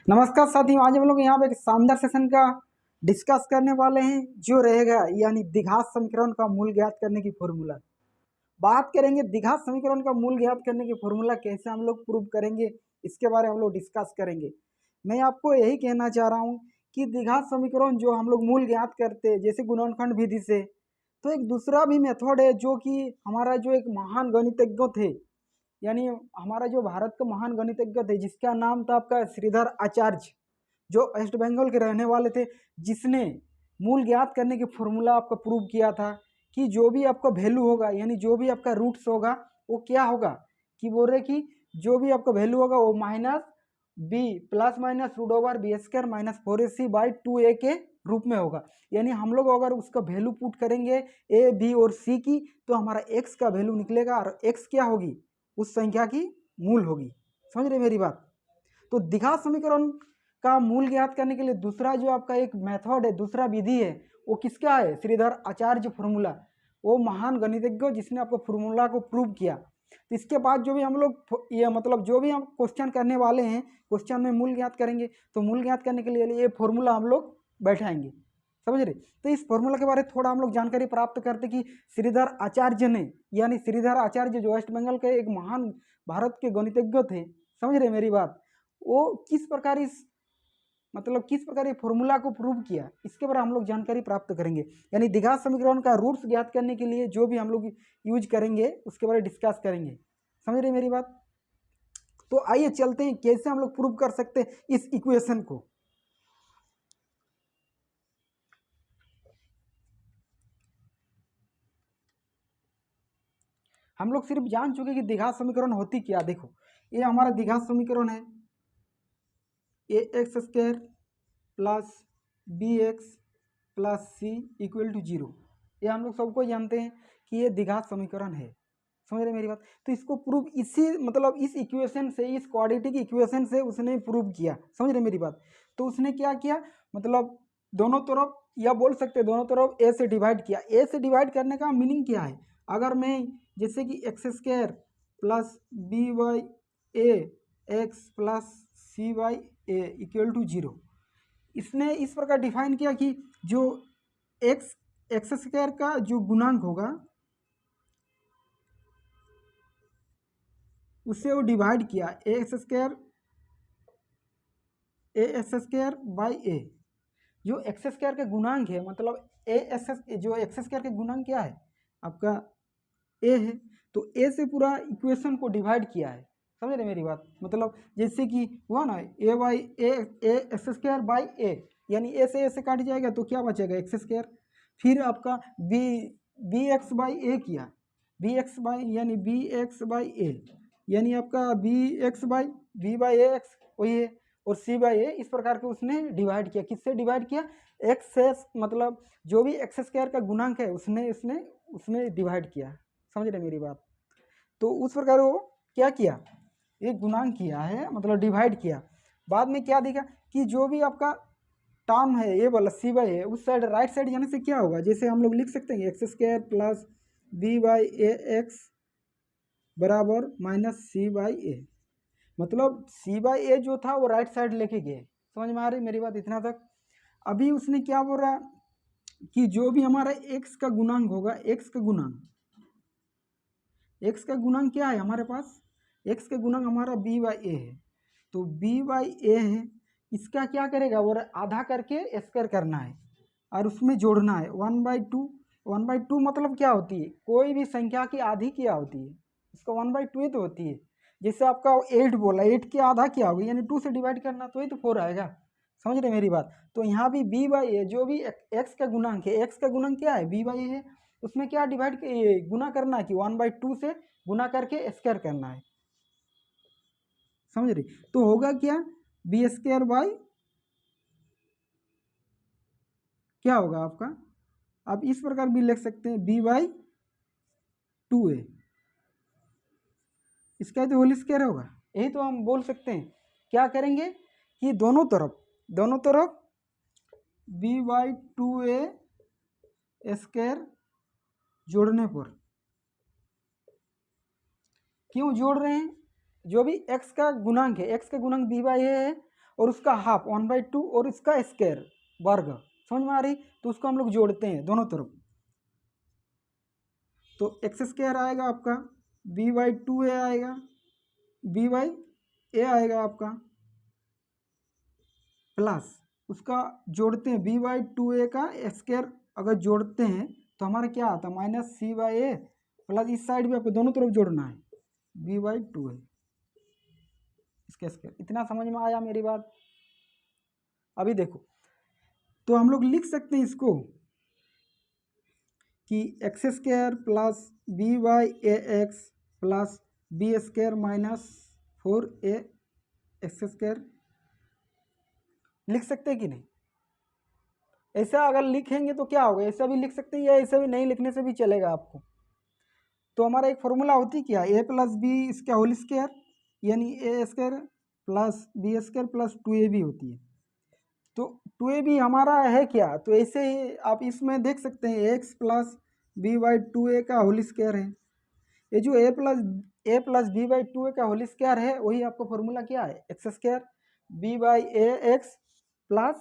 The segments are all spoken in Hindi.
नमस्कार साथियों, आज हम लोग यहाँ पे एक शानदार सेशन का डिस्कस करने वाले हैं जो रहेगा यानी द्विघात समीकरण का मूल ज्ञात करने की फॉर्मूला। बात करेंगे द्विघात समीकरण का मूल ज्ञात करने की फॉर्मूला कैसे हम लोग प्रूव करेंगे, इसके बारे में हम लोग डिस्कस करेंगे। मैं आपको यही कहना चाह रहा हूँ कि द्विघात समीकरण जो हम लोग मूल ज्ञात करते हैं जैसे गुणनखंड विधि से, तो एक दूसरा भी मेथड है जो कि हमारा जो एक महान गणितज्ञ थे, यानी हमारा जो भारत का महान गणितज्ञ थे जिसका नाम था आपका श्रीधर आचार्य, जो वेस्ट बंगाल के रहने वाले थे, जिसने मूल ज्ञात करने की फॉर्मूला आपको प्रूव किया था कि जो भी आपका वैल्यू होगा यानी जो भी आपका रूट्स होगा वो क्या होगा, कि बोल रहे कि जो भी आपका वैल्यू होगा वो minus b plus minus root over b square minus 4ac/2a के रूप में होगा। यानी हम लोग अगर उसका वैल्यू पुट करेंगे ए बी और सी की तो हमारा एक्स का वैल्यू निकलेगा और एक्स क्या होगी, उस संख्या की मूल होगी। समझ रहे मेरी बात? तो द्विघात समीकरण का मूल ज्ञात करने के लिए दूसरा जो आपका एक मेथड है, दूसरा विधि है, वो किसका है? श्रीधर आचार्य फॉर्मूला, वो महान गणितज्ञ जिसने आपको फॉर्मूला को प्रूव किया। तो इसके बाद जो भी हम लोग ये मतलब जो भी हम क्वेश्चन करने वाले हैं, क्वेश्चन में मूल ज्ञात करेंगे, तो मूल ज्ञात करने के लिए ये फॉर्मूला हम लोग बैठाएंगे। समझ रहे? तो इस फॉर्मूला के बारे में थोड़ा हम लोग जानकारी प्राप्त करते कि श्रीधर आचार्य ने, यानी श्रीधर आचार्य जो वेस्ट बंगाल के एक महान भारत के गणितज्ञ थे, समझ रहे मेरी बात, वो किस प्रकार ये फॉर्मूला को प्रूव किया, इसके बारे में हम लोग जानकारी प्राप्त करेंगे। यानी द्विघात समीकरण का रूट्स ज्ञात करने के लिए जो भी हम लोग यूज करेंगे उसके बारे में डिस्कस करेंगे। समझ रहे मेरी बात? तो आइए चलते हैं कैसे हम लोग प्रूव कर सकते हैं इस इक्वेशन को। हम लोग सिर्फ जान चुके कि द्विघात समीकरण होती क्या। देखो, ये हमारा द्विघात समीकरण है, A X square plus B X plus C equal to 0। ये हम लोग सबको जानते हैं कि ये द्विघात समीकरण है। समझ रहे मेरी बात? तो इसको प्रूव इस इक्वेशन से, इस क्वाड्रेटिक इक्वेशन से उसने प्रूव किया। समझ रहे मेरी बात? तो उसने क्या किया, मतलब दोनों तरफ, या बोल सकते हैं दोनों तरफ ए से डिवाइड किया। ए से डिवाइड करने का मीनिंग क्या है? अगर मैं जैसे कि x square plus b by a x plus c by a equal to 0, इसने इस प्रकार डिफाइन किया कि जो एक्स स्क्वायर का जो गुणांक होगा उससे वो डिवाइड किया ए एक्स स्क्वायर बाई ए। जो एक्स स्क्वायर के गुणांक है, मतलब जो एक्स स्क्वायर के गुणांक क्या है आपका, ए है, तो ए से पूरा इक्वेशन को डिवाइड किया है। समझ रहे मेरी बात? मतलब जैसे कि हुआ ना A by A X square by ए, यानी ए से काट जाएगा तो क्या बचेगा, एक्स स्क्वायर। फिर आपका बी एक्स बाई ए किया, बी एक्स बाई यानी बी एक्स बाई ए, यानी आपका b x by A x वही है, और सी बाई ए। इस प्रकार के उसने डिवाइड किया। किससे डिवाइड किया? एक्स से, मतलब जो भी एक्स स्क्वायर का गुणांक है उसने डिवाइड किया। समझ रहे मेरी बात? तो उस प्रकार वो क्या किया, एक गुणांक किया है, मतलब डिवाइड किया। बाद में क्या देखा कि जो भी आपका टर्म है ये वाला सी बाई है, उस साइड राइट साइड जाने से क्या होगा, जैसे हम लोग लिख सकते हैं x square plus b by A x बराबर माइनस सी बाई ए। मतलब सी बाई ए जो था वो राइट साइड लेके गए। समझ में आ रही मेरी बात इतना तक? अभी उसने क्या बोल रहा कि जो भी हमारा एक्स का गुणांक होगा, एक्स का गुणांक क्या है हमारे पास, एक्स का गुणांक हमारा बी बाई ए है, तो बी बाई ए है, इसका क्या करेगा, वो आधा करके स्क्वायर करना है और उसमें जोड़ना है 1/2। 1/2 मतलब क्या होती है, कोई भी संख्या की आधी क्या होती है, उसका 1/2 ही तो होती है। जैसे आपका 8 बोला, 8 की आधा क्या होगी, यानी 2 से डिवाइड करना तो ही तो 4 आएगा। समझ रहे मेरी बात? तो यहाँ भी बी बाई ए जो भी एक्स का गुणांक है, एक्स का गुणांक क्या है, बी बाई ए है, उसमें क्या डिवाइड गुना करना है कि 1/2 से गुना करके स्क्वायर करना है। समझ रही? तो होगा क्या, बी स्क्वायर बाई क्या होगा आपका, आप इस प्रकार भी लिख सकते हैं बी बाई 2a, इसका तो होल स्क्वायर होगा। यही तो हम बोल सकते हैं। क्या करेंगे कि दोनों तरफ बी बाई 2a स्क्वायर जोड़ने पर, क्यों जोड़ रहे हैं, जो भी एक्स का गुणांक है, एक्स का गुणांक बी बाई ए है, और उसका हाफ 1/2 और इसका स्क्वायर वर्ग, समझ में आ रही? तो उसको हम लोग जोड़ते हैं दोनों तरफ, तो एक्स स्क्वायर आएगा आपका, b/2a आएगा, b/a आएगा आपका, प्लस उसका जोड़ते हैं b/2a का स्क्वायर अगर जोड़ते हैं तो हमारा क्या आता है -c/a, प्लस इस साइड भी आपको दोनों तरफ जोड़ना है b/2a इसका स्क्वायर। इतना समझ में आया मेरी बात? अभी देखो, तो हम लोग लिख सकते हैं इसको कि x square plus b/ax plus b square -4a x square, लिख सकते हैं कि नहीं? ऐसा अगर लिखेंगे तो क्या होगा, ऐसा भी लिख सकते हैं या ऐसा भी नहीं लिखने से भी चलेगा आपको। तो हमारा एक फॉर्मूला होती क्या, a प्लस बी इसका होल स्क्वायर यानी A square plus B square plus 2ab होती है। तो 2ab हमारा है क्या, तो ऐसे ही आप इसमें देख सकते हैं x प्लस b/2a का होल स्क्वायर है। ये जो a प्लस b/2a का होल स्क्वायर है वही आपका फॉर्मूला क्या है, x square b/ax plus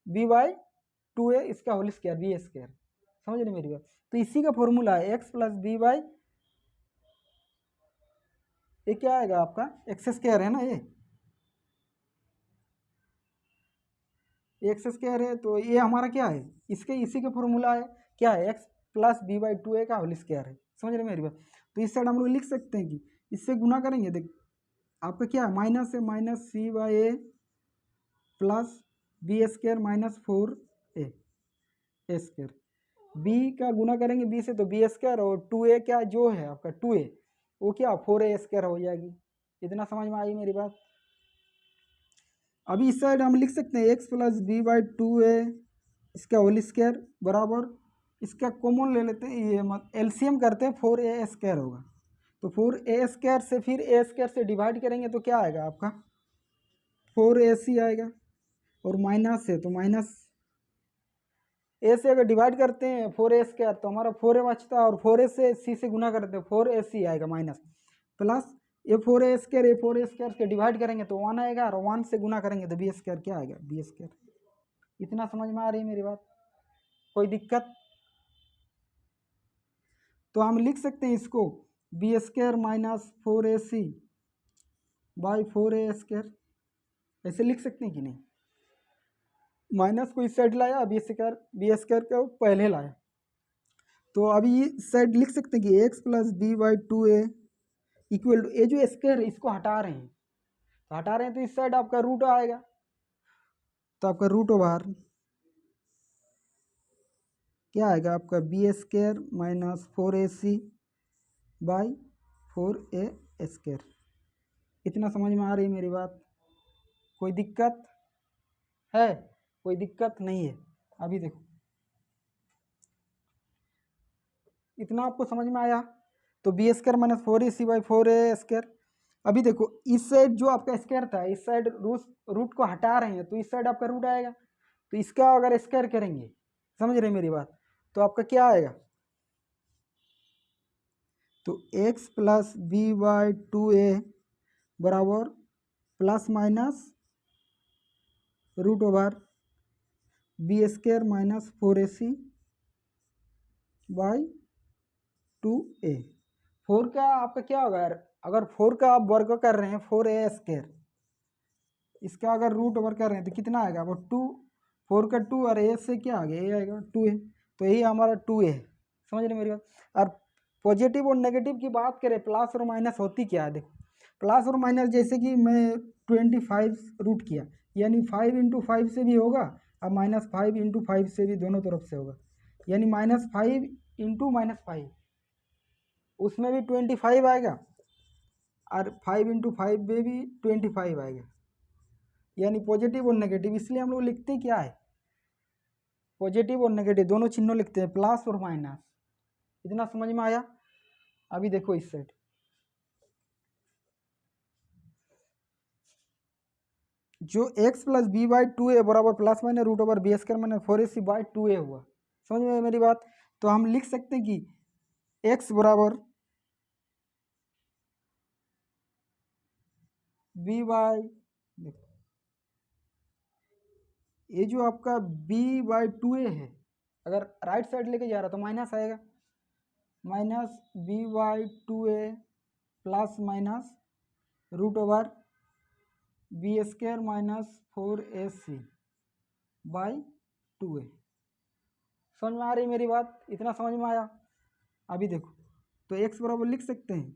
b/2a इसका होल स्क्वायर b स्क्वायर, समझ रहे मेरी बात? तो इसी का फॉर्मूला है x प्लस b/, ये क्या आएगा आपका एक्स स्क्वायर है ना, ये एक्स स्क्वायर है, तो ये हमारा क्या है, इसके इसी का फॉर्मूला है, क्या है x प्लस b/2a का होल स्क्वायर है, समझ रहे मेरी बात? तो इस साइड हम लोग लिख सकते हैं कि इससे गुना करेंगे, देख आपका क्या है माइनस है -c/a plus B square -4a square, b का गुना करेंगे b से तो b स्क्वायर, और 2a क्या जो है आपका 2a वो क्या 4a स्क्वायर हो जाएगी। इतना समझ में आई मेरी बात? अभी इस साइड हम लिख सकते हैं x प्लस b/2a इसका होल स्क्वायर बराबर, इसका कॉमन ले लेते हैं, ये एलसीएम करते हैं, 4a स्क्वायर होगा, तो 4a स्क्वायर से फिर a स्क्वायर से डिवाइड करेंगे तो क्या आएगा आपका 4ac आएगा, और माइनस है तो माइनस a से अगर डिवाइड करते हैं 4a स्क्वायर तो हमारा 4a बचता है, और 4a से c से गुना करते हैं 4ac आएगा माइनस, प्लस ये 4a स्क्वायर से डिवाइड करेंगे तो 1 आएगा, और 1 से गुना करेंगे तो b स्क्वायर क्या आएगा b स्क्वायर। इतना समझ में आ रही है मेरी बात? कोई दिक्कत? तो हम लिख सकते हैं इसको b square -4ac by 4a square, ऐसे लिख सकते हैं कि नहीं? माइनस को इस साइड लाया, बी स्क्वायर को पहले लाया, तो अभी इस साइड लिख सकते हैं कि x plus b/2a equal to, ये जो स्क्वायर है इसको हटा रहे हैं, तो हटा रहे हैं तो इस साइड आपका रूट आएगा, तो आपका रूट ओवर क्या आएगा आपका b square -4ac by 4a square. इतना समझ में आ रही है मेरी बात? कोई दिक्कत है? कोई दिक्कत नहीं है? अभी देखो, इतना आपको समझ में आया? तो b square -4ac by 4a square. अभी देखो इस साइड जो आपका स्क्वायर था, इस साइड रूट को हटा रहे हैं तो इस साइड आपका रूट आएगा, तो इसका अगर स्क्वायर करेंगे, समझ रहे मेरी बात, तो आपका क्या आएगा, तो x प्लस b/2a बराबर plus minus root over b square -4ac by 2a। 4 का आपका क्या होगा यार, अगर 4 का आप वर्ग कर रहे हैं 4a स्क्वायर, इसका अगर रूट ओवर कर रहे हैं तो कितना आएगा वो 2, 4 का 2 और a से क्या आ गया, ये आएगा 2a, तो यही हमारा 2a है, समझ रहे मेरी बात? और पॉजिटिव और नेगेटिव की बात करें, प्लस और माइनस होती क्या है, देखो प्लस और माइनस जैसे कि मैं 25 रूट किया, यानी 5 × 5 से भी होगा और -5 × 5 से भी, दोनों तरफ से होगा, यानी -5 × -5 उसमें भी 25 आएगा, और 5 × 5 में भी 25 आएगा, यानी पॉजिटिव और नेगेटिव, इसलिए हम लोग लिखते हैं क्या है, पॉजिटिव और नेगेटिव दोनों चिन्हों लिखते हैं, प्लस और माइनस। इतना समझ में आया? अभी देखो इस साइड, जो x प्लस b/2a बराबर plus minus root over b square -4ac by 2a हुआ, समझ में मेरी बात? तो हम लिख सकते हैं कि x बराबर b बाई ये जो आपका b/2a है, अगर राइट साइड लेके जा रहा तो माइनस आएगा, minus b/2a plus minus root over b² minus 4ac by 2a। समझ में आ रही मेरी बात? इतना समझ में आया? अभी देखो, तो x बराबर लिख सकते हैं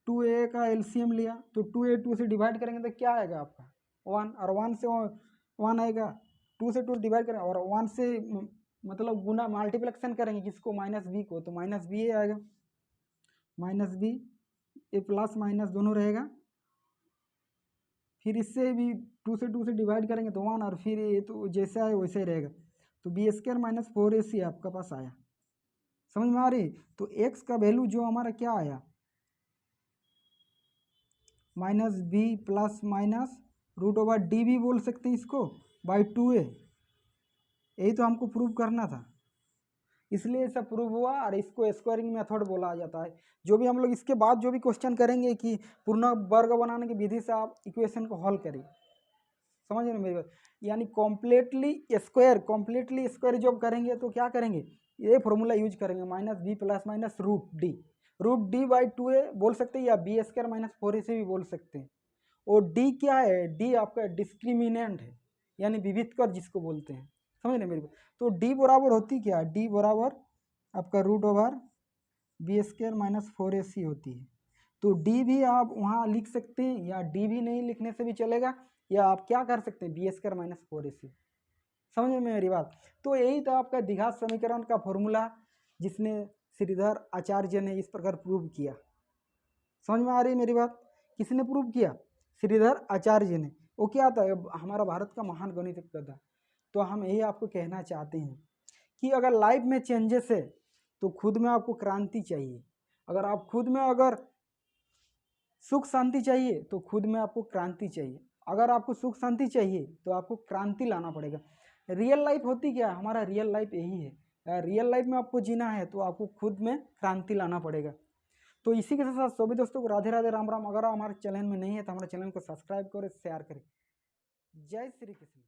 2a का एलसीएम लिया तो 2a 2 से डिवाइड करेंगे तो क्या आएगा आपका 1, और 1 से 1 आएगा, 2 से 2 डिवाइड करेंगे और 1 से मतलब गुना मल्टीप्लिकेशन करेंगे किसको, माइनस बी को, तो माइनस बी आएगा, माइनस बी, ये प्लस माइनस दोनों रहेगा, फिर इससे भी 2 से डिवाइड करेंगे तो 1, और फिर ये तो जैसे आए वैसे ही रहेगा, तो b² माइनस 4ac आपका पास आया। समझ में आ रही? तो x का वैल्यू जो हमारा क्या आया, minus b plus minus root over d भी बोल सकते हैं इसको बाई 2a। यही तो हमको प्रूव करना था, इसलिए ऐसा प्रूव हुआ, और इसको स्क्वायरिंग मेथड बोला जाता है। जो भी हम लोग इसके बाद जो भी क्वेश्चन करेंगे कि पूर्ण वर्ग बनाने की विधि से आप इक्वेशन को हल करिए। समझ रहे मेरी बात? यानी कॉम्प्लीटली स्क्वायर जब करेंगे तो क्या करेंगे, ये फॉर्मूला यूज करेंगे, minus b plus minus root d by 2a बोल सकते हैं, या b² माइनस 4ac भी बोल सकते हैं। और डी क्या है, डी आपका डिस्क्रिमिनेंट है, यानी विविधकर जिसको बोलते हैं। समझ रहे मेरे को? तो डी बराबर होती क्या, डी बराबर आपका root over b² minus 4ac होती है। तो डी भी आप वहाँ लिख सकते हैं, या डी भी नहीं लिखने से भी चलेगा, या आप क्या कर सकते हैं b² माइनस 4ac। समझ में मेरी बात? तो यही था आपका द्विघात समीकरण का फॉर्मूला, जिसने श्रीधर आचार्य ने इस प्रकार प्रूव किया। समझ में आ रही है मेरी बात? किसने प्रूव किया? श्रीधर आचार्य ने। वो क्या था, हमारा भारत का महान गणितज्ञ था। तो हम यही आपको कहना चाहते हैं कि अगर लाइफ में चेंजेस है तो खुद में आपको क्रांति चाहिए। अगर आप खुद में अगर सुख शांति चाहिए तो खुद में आपको क्रांति चाहिए। अगर आपको सुख शांति चाहिए तो आपको क्रांति लाना पड़ेगा। रियल लाइफ होती क्या है, हमारा रियल लाइफ यही है। रियल लाइफ में आपको जीना है तो आपको खुद में क्रांति लाना पड़ेगा। तो इसी के साथ सभी दोस्तों को राधे राधे, राम राम। अगर आप हमारे चैनल में नहीं है तो हमारे चैनल को सब्सक्राइब करें, शेयर करें। जय श्री कृष्ण।